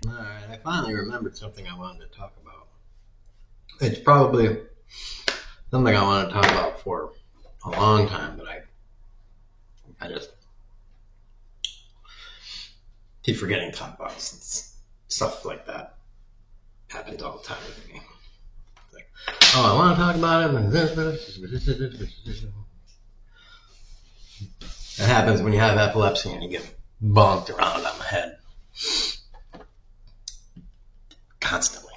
Alright, I finally remembered something I wanted to talk about. It's probably something I want to talk about for a long time, but I just keep forgetting to talk about it since stuff like that happens all the time with me. Like, oh, I want to talk about it. It happens when you have epilepsy and you get bonked around on the head constantly.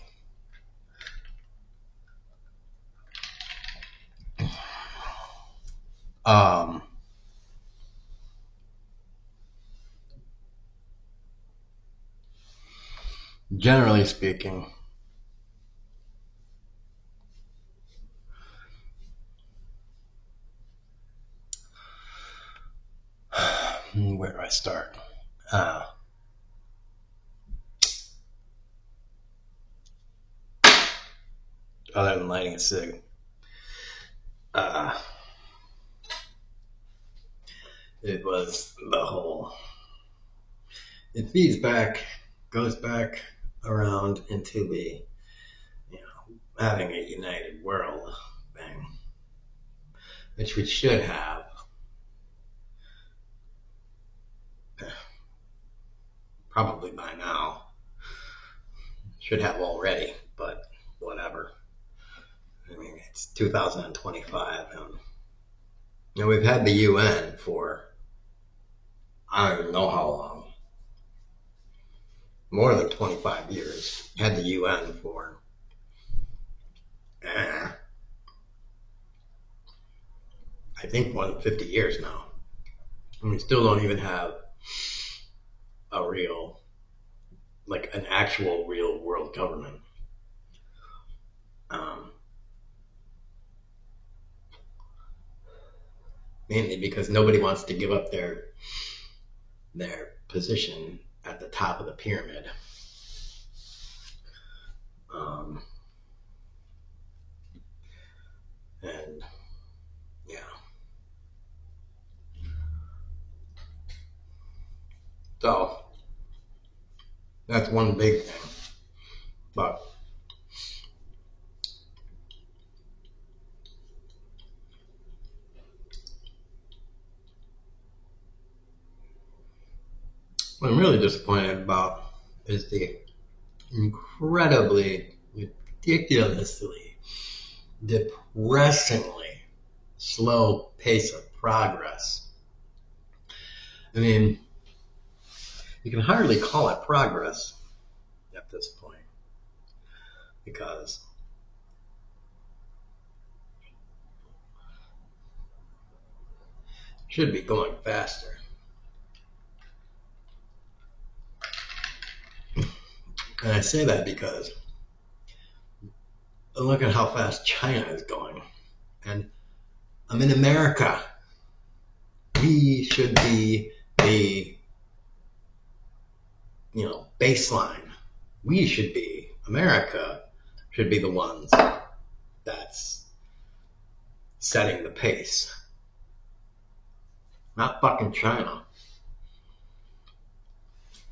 Um, Generally speaking, where do I start? Uh, Other than lighting a cig, uh, it was the whole. It feeds back, goes back around into the, having a united world thing, which we should have probably by now. Should have already, but whatever. I mean, it's 2025, and we've had the UN for I don't even know how long, more than 25 years. Had the UN for eh, I think more than 50 years now, and we still don't even have a real, like an actual real world government. Um, Mainly because nobody wants to give up their position at the top of the pyramid. Um, and yeah, so that's one big thing. But what I'm really disappointed about is the incredibly, ridiculously, depressingly slow pace of progress. I mean, you can hardly call it progress at this point because it should be going faster. And I say that because look at how fast China is going. And I'm in America. We should be the, baseline. We should be, America should be the ones that's setting the pace. Not fucking China.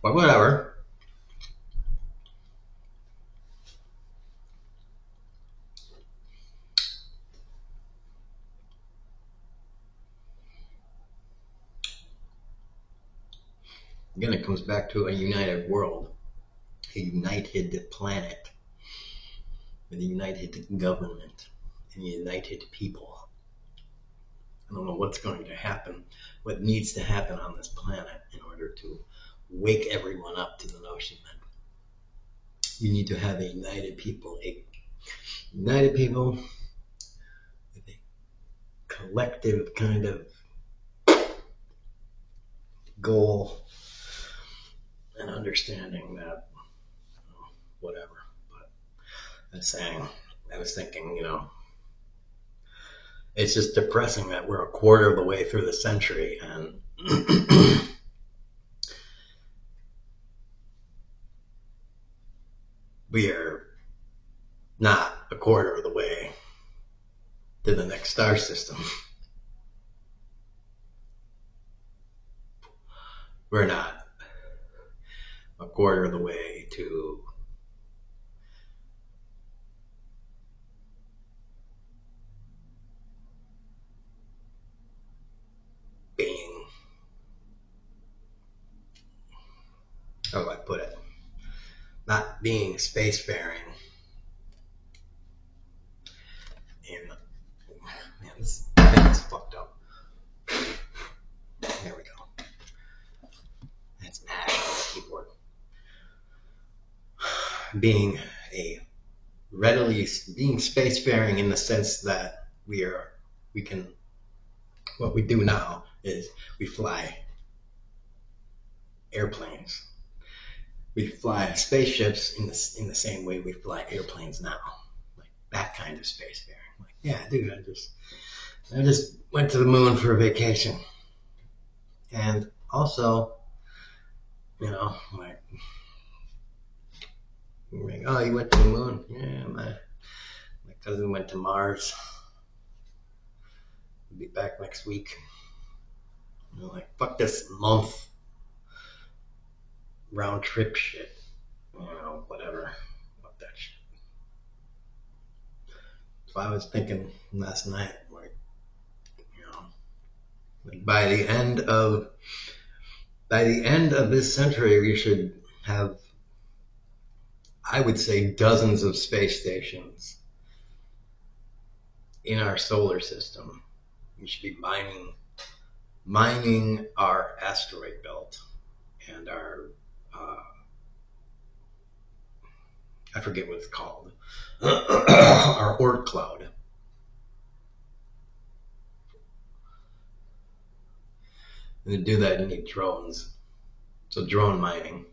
But whatever. Again, it comes back to a united world, a united planet, with a united government, and united people. I don't know what's going to happen, what needs to happen on this planet in order to wake everyone up to the notion that you need to have a united people with a collective kind of goal and understanding that, whatever. But I was thinking, it's just depressing that we're a quarter of the way through the century and we are not a quarter of the way to the next star system. We're not a quarter of the way to being, how do I put it, not being spacefaring. And man, this thing is fucked up. There we go. That's bad. Keyboard. Being spacefaring in the sense that we can, what we do now is we fly airplanes. We fly spaceships in the same way we fly airplanes now. Like that kind of spacefaring. Like, yeah, dude, I just went to the moon for a vacation. And also, like, oh, you went to the moon? Yeah, my cousin went to Mars. He'll be back next week. Like, fuck this month round trip shit. Whatever. Fuck that shit. So I was thinking last night, like by the end of this century, we should have, I would say, dozens of space stations in our solar system. We should be mining our asteroid belt and our, I forget what it's called, our Oort cloud. And to do that, you need drones. So drone mining.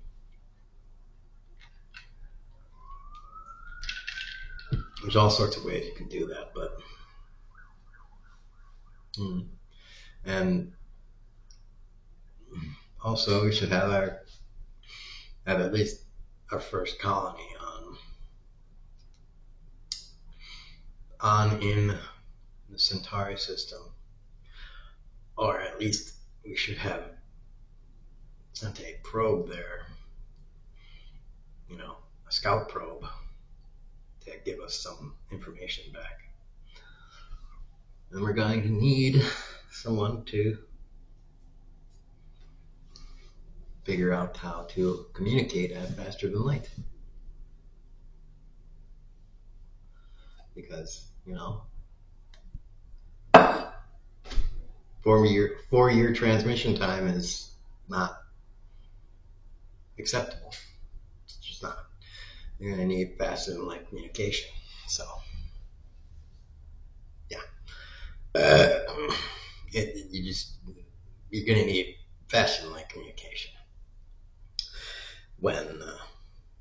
There's all sorts of ways you can do that, but and also we should have at least our first colony on in the Centauri system, or at least we should have sent a probe there, a scout probe to give us some information back. And we're going to need someone to figure out how to communicate at faster than light. Because, 4-year transmission time is not acceptable. It's just not. You're going to need faster than light communication. So, yeah. You're going to need faster than light communication when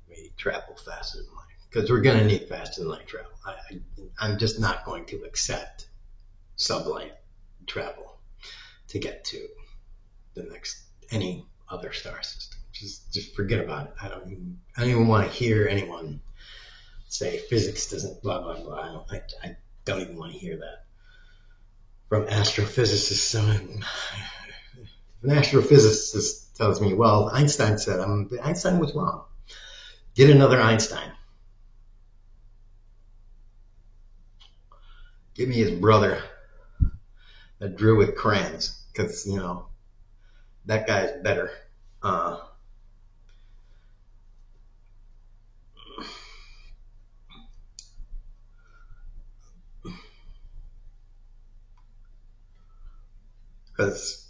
we travel faster than light. Because we're going to need faster than light travel. I'm just not going to accept sublight travel to get to the next any other star system. Just forget about it. I don't even want to hear anyone say physics doesn't blah blah blah. I don't even want to hear that from astrophysicists. So an astrophysicist tells me, well, Einstein said, Einstein was wrong. Get another Einstein. Give me his brother that drew with crayons, because that guy's better. Because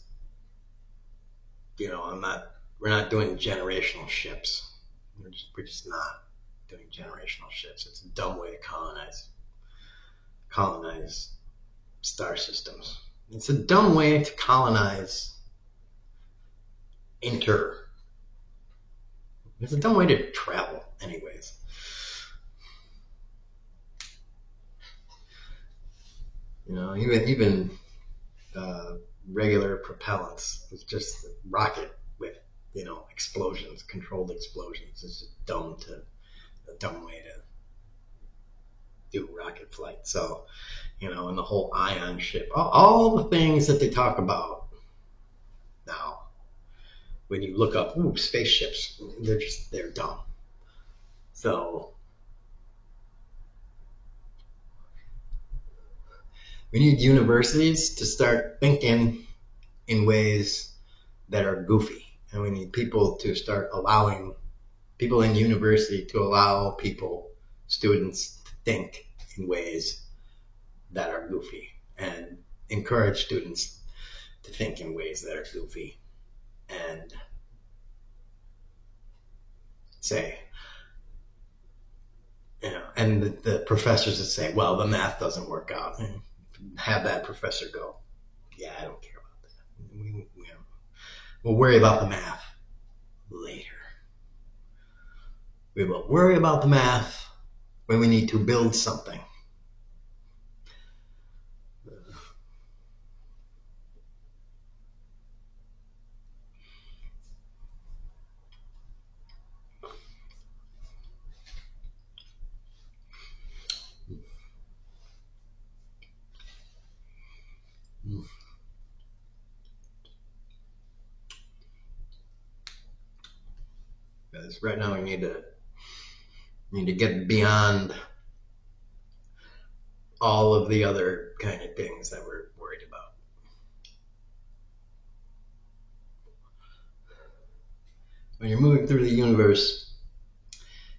we're not doing generational ships. We're just not doing generational ships. It's a dumb way to colonize star systems. It's a dumb way to colonize it's a dumb way to travel anyways. Even regular propellants is just a rocket with explosions, controlled explosions. It's a dumb way to do rocket flight. So and the whole ion ship, all the things that they talk about now, when you look up spaceships, they're dumb. So we need universities to start thinking in ways that are goofy. And we need people to start allowing people in university to allow students to think in ways that are goofy and encourage students to think in ways that are goofy and say, and the professors that say, well, the math doesn't work out, and have that professor go, yeah, I don't care about that. We'll worry about the math later. We will worry about the math when we need to build something. Because right now we need to get beyond all of the other kind of things that we're worried about. When you're moving through the universe,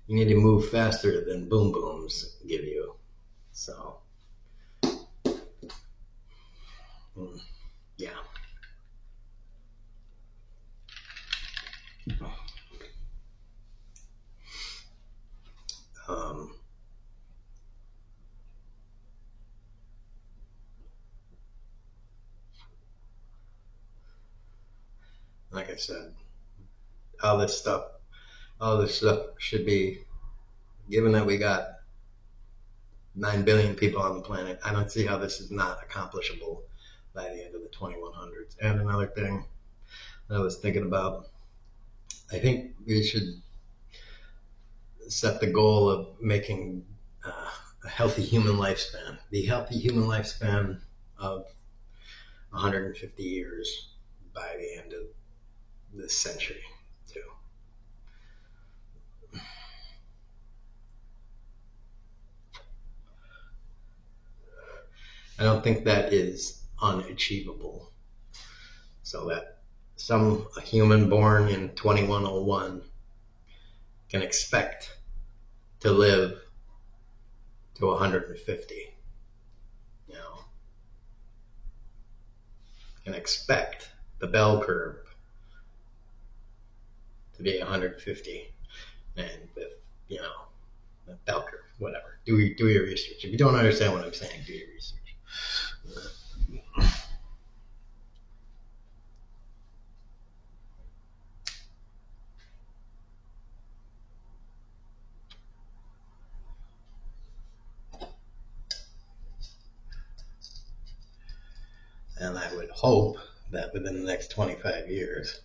you need to move faster than boom booms give you. So, yeah. Like I said, all this stuff should be, given that we got 9 billion people on the planet, I don't see how this is not accomplishable by the end of the 2100s. And another thing that I was thinking about, I think we should set the goal of making a healthy human lifespan, the healthy human lifespan of 150 years by the end of this century, too. I don't think that is unachievable. So that a human born in 2101 can expect to live to 150. Can expect the bell curve to be 150, and with the bell curve, whatever. Do your research. If you don't understand what I'm saying, do your research. And I would hope that within the next 25 years,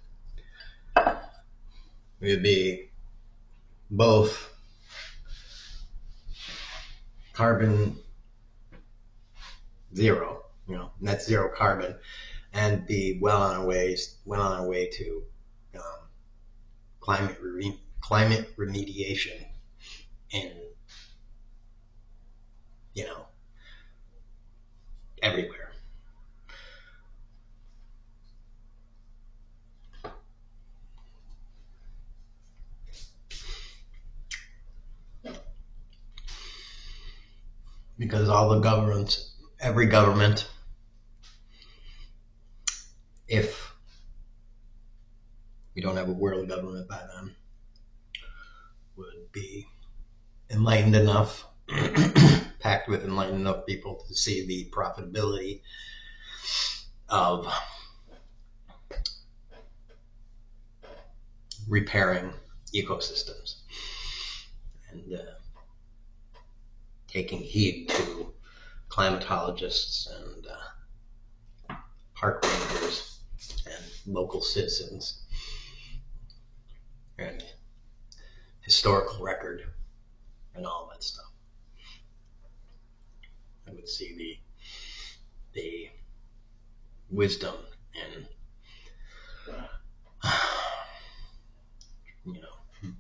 we would be both carbon zero, net zero carbon, and be well on our way to climate remediation in everywhere. Because every government, if we don't have a world government by then, would be enlightened enough, packed with enlightened enough people to see the profitability of repairing ecosystems and taking heed to climatologists and park rangers and local citizens and historical record and all that stuff. I would see the wisdom in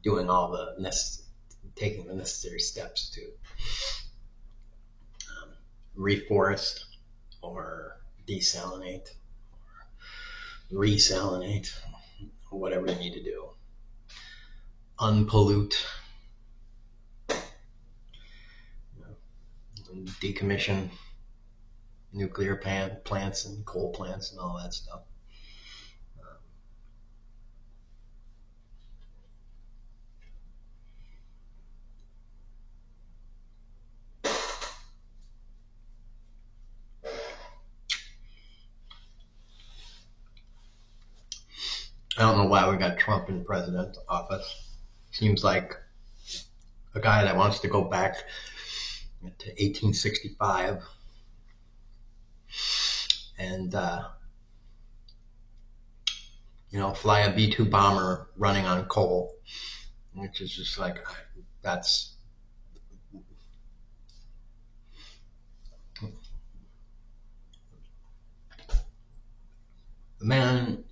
doing all the taking the necessary steps to reforest or desalinate, resalinate, whatever you need to do. Unpollute, decommission nuclear plants and coal plants and all that stuff. I don't know why we got Trump in president office. Seems like a guy that wants to go back to 1865 and fly a B-2 bomber running on coal, which is just like, that's the man.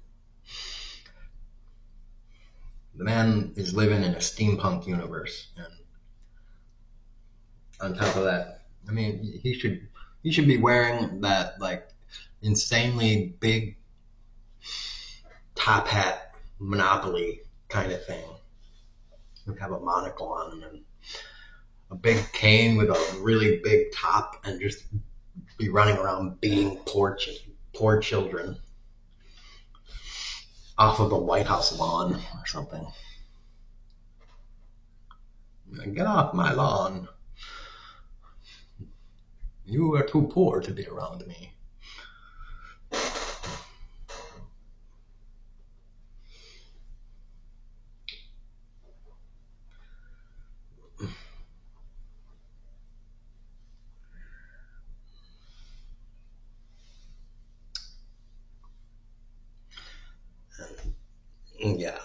The man is living in a steampunk universe, and on top of that, I mean, he should be wearing that like insanely big top hat Monopoly kind of thing. He'd have a monocle on him and a big cane with a really big top, and just be running around beating poor children off of the White House lawn or something. Get off my lawn. You are too poor to be around me. Yeah.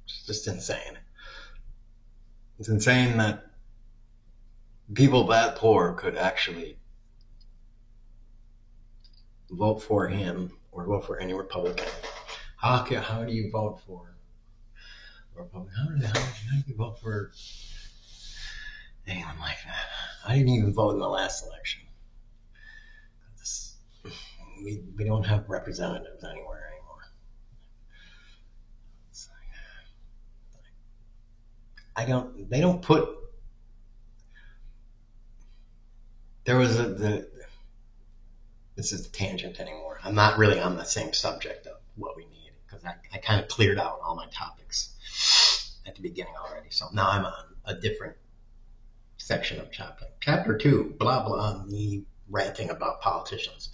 It's just insane. It's insane that people that poor could actually vote for him or vote for any Republican. How do you vote for a Republican? How do you vote for anyone like that? I didn't even vote in the last election. We don't have representatives anywhere anymore. They don't put, there was this is a tangent anymore. I'm not really on the same subject of what we need, because I kind of cleared out all my topics at the beginning already. So now I'm on a different section of chapter 2, blah blah, me ranting about politicians.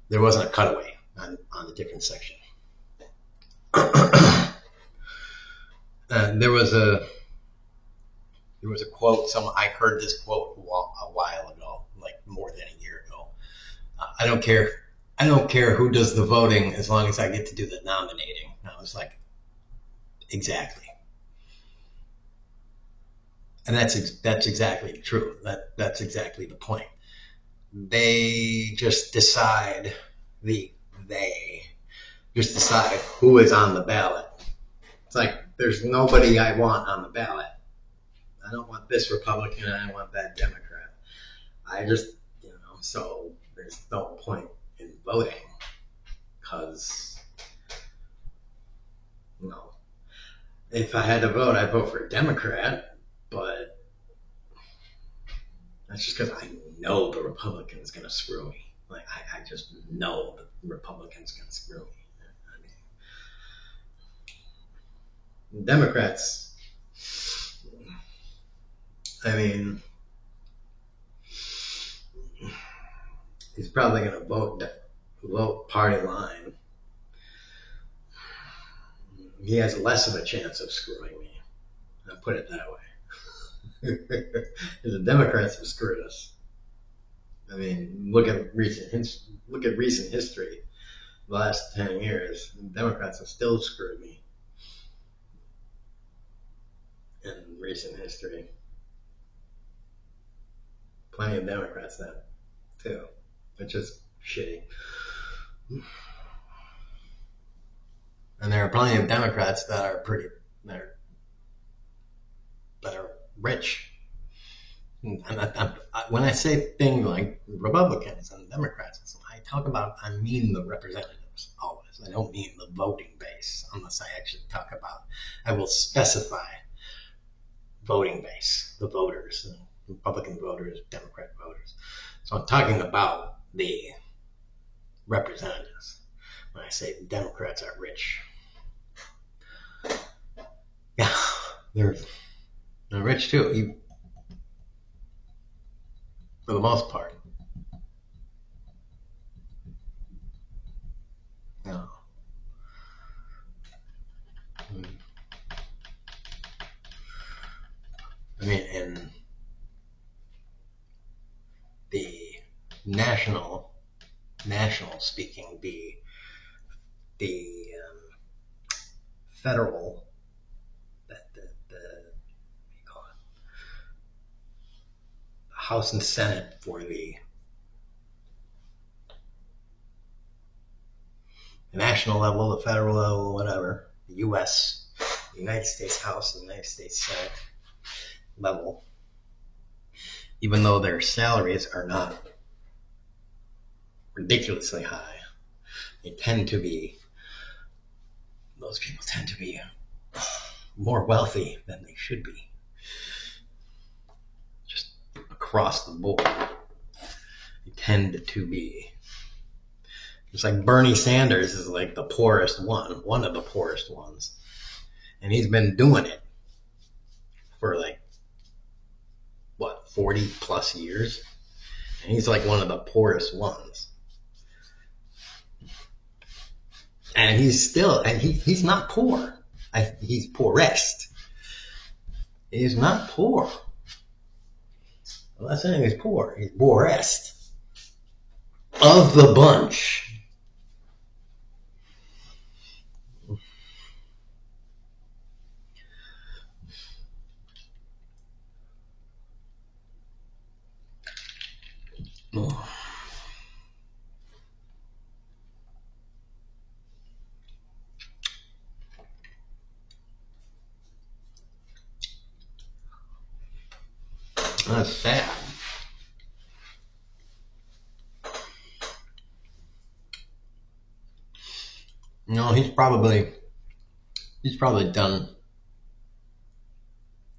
There wasn't a cutaway on a different section. There was a quote. I heard this quote a while ago, like more than a year ago. I don't care who does the voting as long as I get to do the nominating. And I was like, exactly. And that's exactly true. That's exactly the point. They just decide who is on the ballot. It's like, there's nobody I want on the ballot. I don't want this Republican, I don't want that Democrat. I just, so there's no point in voting, because, if I had to vote, I'd vote for a Democrat, but that's just because I know the Republican's going to screw me. Like, I just know the Republican's going to screw me. Democrats, he's probably going to vote party line. He has less of a chance of screwing me. I'll put it that way. Because the Democrats have screwed us. Look at recent history. The last 10 years, the Democrats have still screwed me. In recent history, plenty of Democrats that too, which is shitty. And there are plenty of Democrats that are that are rich. And when I say things like Republicans and Democrats, I mean the representatives always. I don't mean the voting base unless I actually talk about, I will specify voting base, the voters, the Republican voters, Democrat voters. So I'm talking about the representatives. When I say Democrats are rich, yeah, they're rich too, for the most part. Yeah. I mean, and the national speaking, the federal, the what do you call it, House and Senate for the national level, the federal level, whatever, the U.S., the United States House, the United States Senate level, even though their salaries are not ridiculously high, those people tend to be more wealthy than they should be. Just across the board, they tend to be. It's like Bernie Sanders is like the poorest one of the poorest ones. And he's been doing it for 40 plus years. And he's like one of the poorest ones. And he's not poor. He's poorest. He's not poor. I'm not saying he's poor. He's poorest of the bunch. Oh. That's sad. He's probably done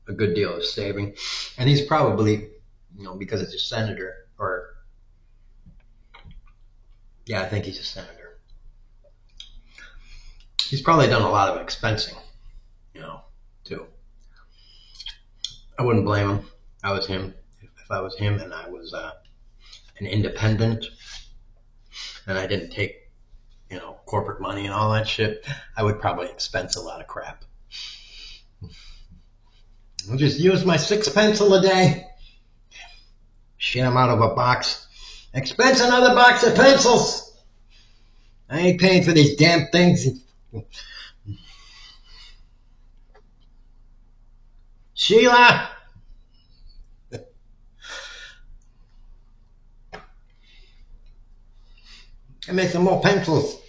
a good deal of saving, and he's probably, because it's a senator, I think he's a senator. He's probably done a lot of expensing, too. I wouldn't blame him. I was him. If I was him and I was an independent and I didn't take, corporate money and all that shit, I would probably expense a lot of crap. I'll just use my 6 pencil a day. Shit them out of a box. Expense another box of pencils. I ain't paying for these damn things. Sheila! I make some more pencils.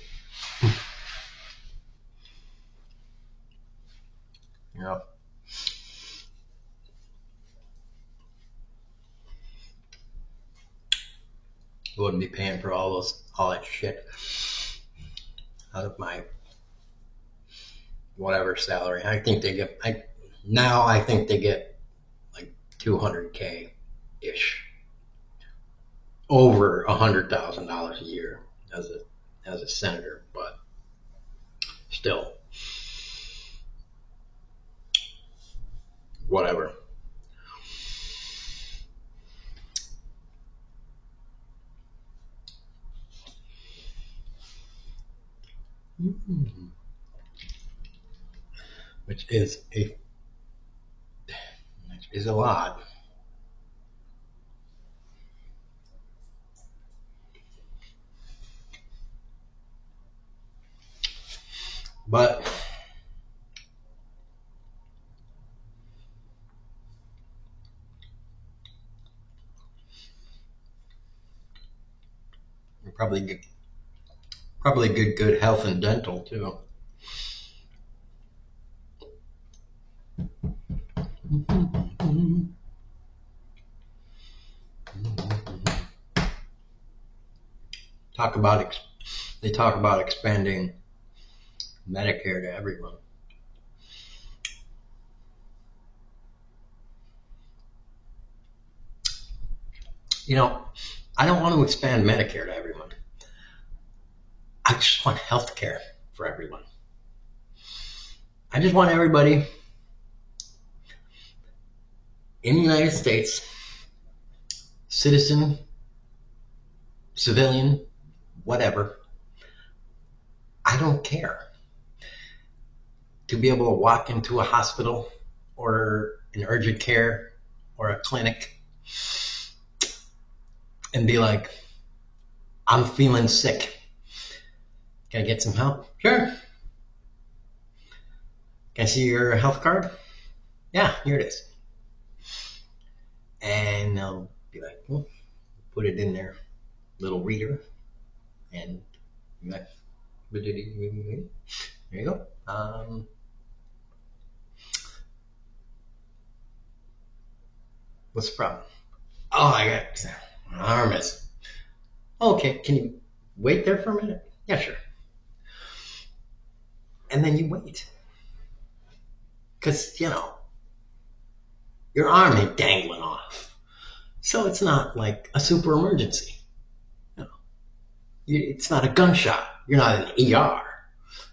Yeah. I wouldn't be paying for all that shit out of my whatever salary. I think they get like $200K ish, over $100,000 a year as a senator, but still, whatever. Which is a lot. But probably good health and dental too. They talk about expanding Medicare to everyone. You know, I don't want to expand Medicare to everyone. I just want health care for everyone. I just want everybody in the United States, citizen, civilian, whatever, I don't care, to be able to walk into a hospital or an urgent care or a clinic and be like, I'm feeling sick. Can I get some help? Sure. Can I see your health card? Yeah, here it is. And they'll be like, put it in their little reader and be like, there you go. What's the problem? Oh, I got my arm is. Okay, can you wait there for a minute? Yeah, sure. And then you wait. Because, your arm ain't dangling off. So it's not like a super emergency. It's not a gunshot. You're not in an ER.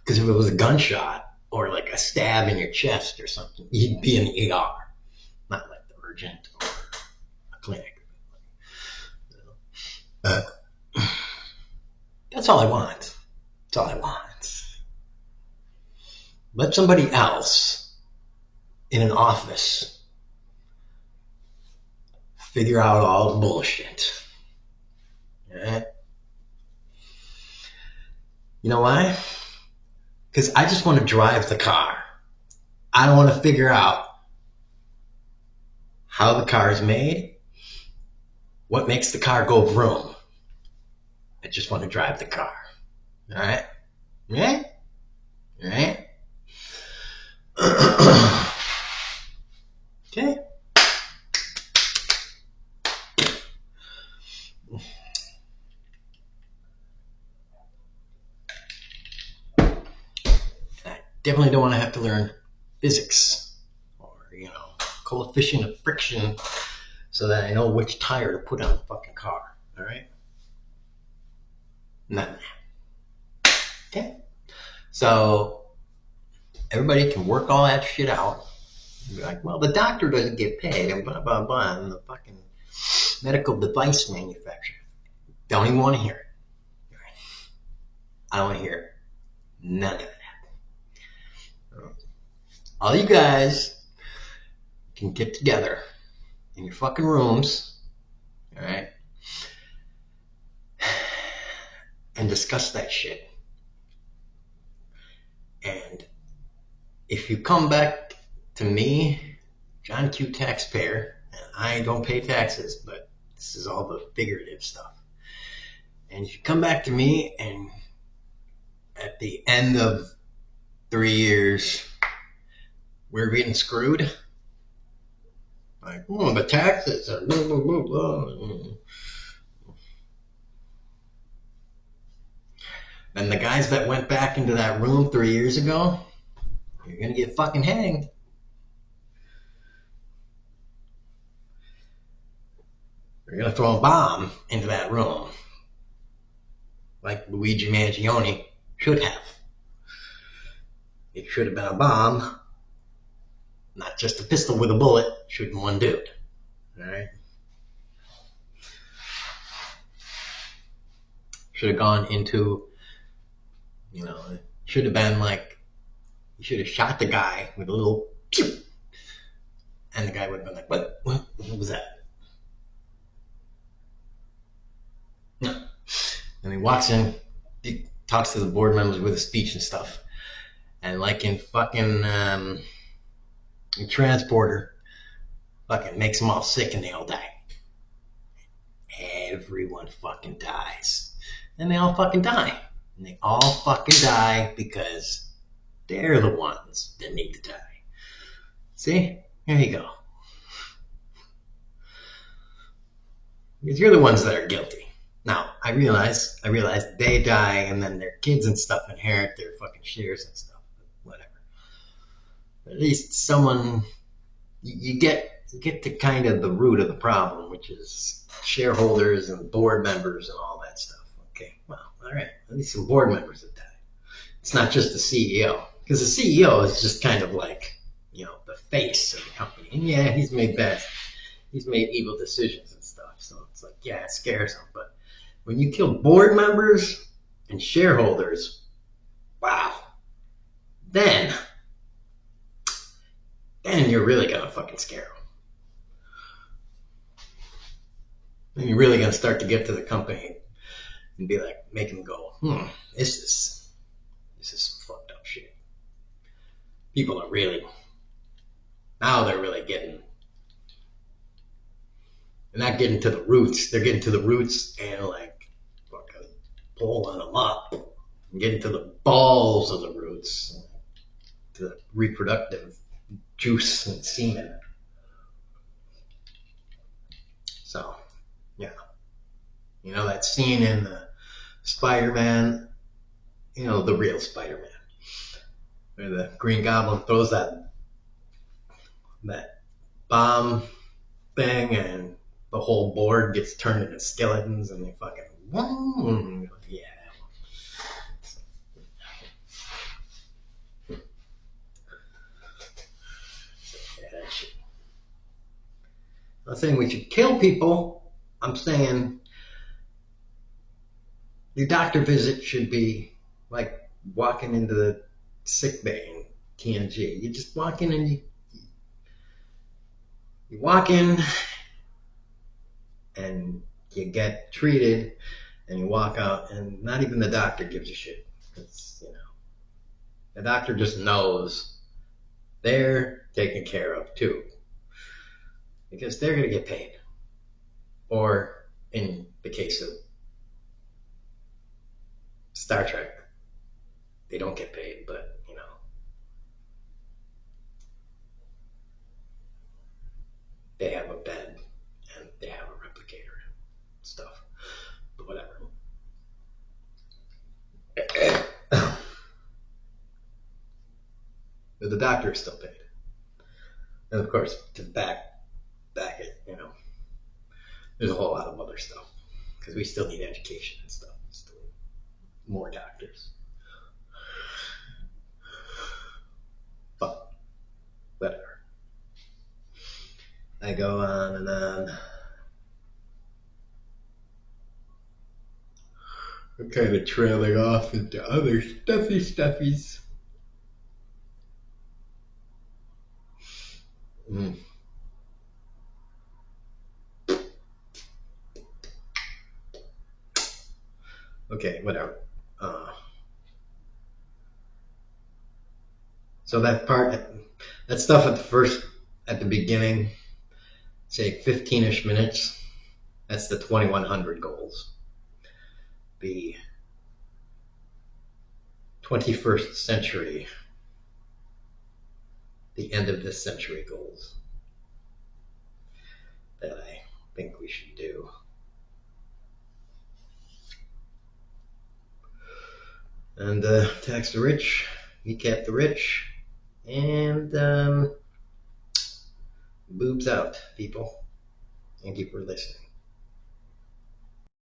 Because if it was a gunshot or like a stab in your chest or something, you'd be in the ER. Not like the urgent or a clinic. That's all I want. That's all I want. Let somebody else in an office figure out all the bullshit. Alright? You know why? Because I just want to drive the car. I don't want to figure out how the car is made, what makes the car go vroom. I just want to drive the car. Alright? Yeah? Alright? Okay? I definitely don't want to have to learn physics or, coefficient of friction so that I know which tire to put on the fucking car. Alright? None of that. Okay? So, everybody can work all that shit out. And be like, well, the doctor doesn't get paid and blah, blah, blah, and the fucking medical device manufacturer. Don't even want to hear it. I don't want to hear none of that. All you guys can get together in your fucking rooms, alright, and discuss that shit. And if you come back to me, John Q. Taxpayer, and I don't pay taxes, but this is all the figurative stuff. And if you come back to me and at the end of 3 years, we're getting screwed, like, the taxes are blah, blah, blah, blah. And the guys that went back into that room 3 years ago, you're going to get fucking hanged. You're going to throw a bomb into that room. Like Luigi Mangione should have. It should have been a bomb. Not just a pistol with a bullet shooting one dude. Alright? Should have gone into, it should have been like, you should have shot the guy with a little pew. And the guy would have been like, what was that? No. And he walks in, he talks to the board members with a speech and stuff. And like in fucking Transporter, fucking makes them all sick and they all die. Everyone fucking dies. And they all fucking die. And they all fucking die because they're the ones that need to die. See? Here you go. Because you're the ones that are guilty. Now, I realize they die and then their kids and stuff inherit their fucking shares and stuff. Whatever. At least someone, you get to kind of the root of the problem, which is shareholders and board members and all that stuff. Okay, well, all right. At least some board members have died. It's not just the CEO. Because the CEO is just kind of like, the face of the company. And yeah, he's made evil decisions and stuff. So it's like, yeah, it scares him. But when you kill board members and shareholders, wow, then you're really gonna fucking scare them. Then you're really gonna start to get to the company and be like, make them go, this is some fucked up shit. People are really, now they're really getting, they're not getting to the roots. They're getting to the roots and like fucking pulling them up and getting to the balls of the roots, to the reproductive juice and semen. So, yeah. That scene in Spider-Man, the real Spider-Man, where the Green Goblin throws that bomb thing and the whole board gets turned into skeletons and they fucking, yeah. That shit. I'm not saying we should kill people. I'm saying your doctor visit should be like walking into the sick bay in TNG. You just walk in and you walk in and you get treated and you walk out and not even the doctor gives a shit. It's, the doctor just knows they're taken care of too. Because they're going to get paid. Or in the case of Star Trek, they don't get paid, but they have a bed and they have a replicator and stuff. But whatever. But the doctor is still paid. And of course, to back it, there's a whole lot of other stuff. Because we still need education and stuff. Still need more doctors. But whatever. I go on and on. I'm kind of trailing off into other stuffies. Okay, whatever. So that stuff at the beginning, say 15-ish minutes, that's the 2100 goals. The 21st century, the end of this century goals that I think we should do. And tax the rich, recap the rich, and boobs out, people. Thank you for listening.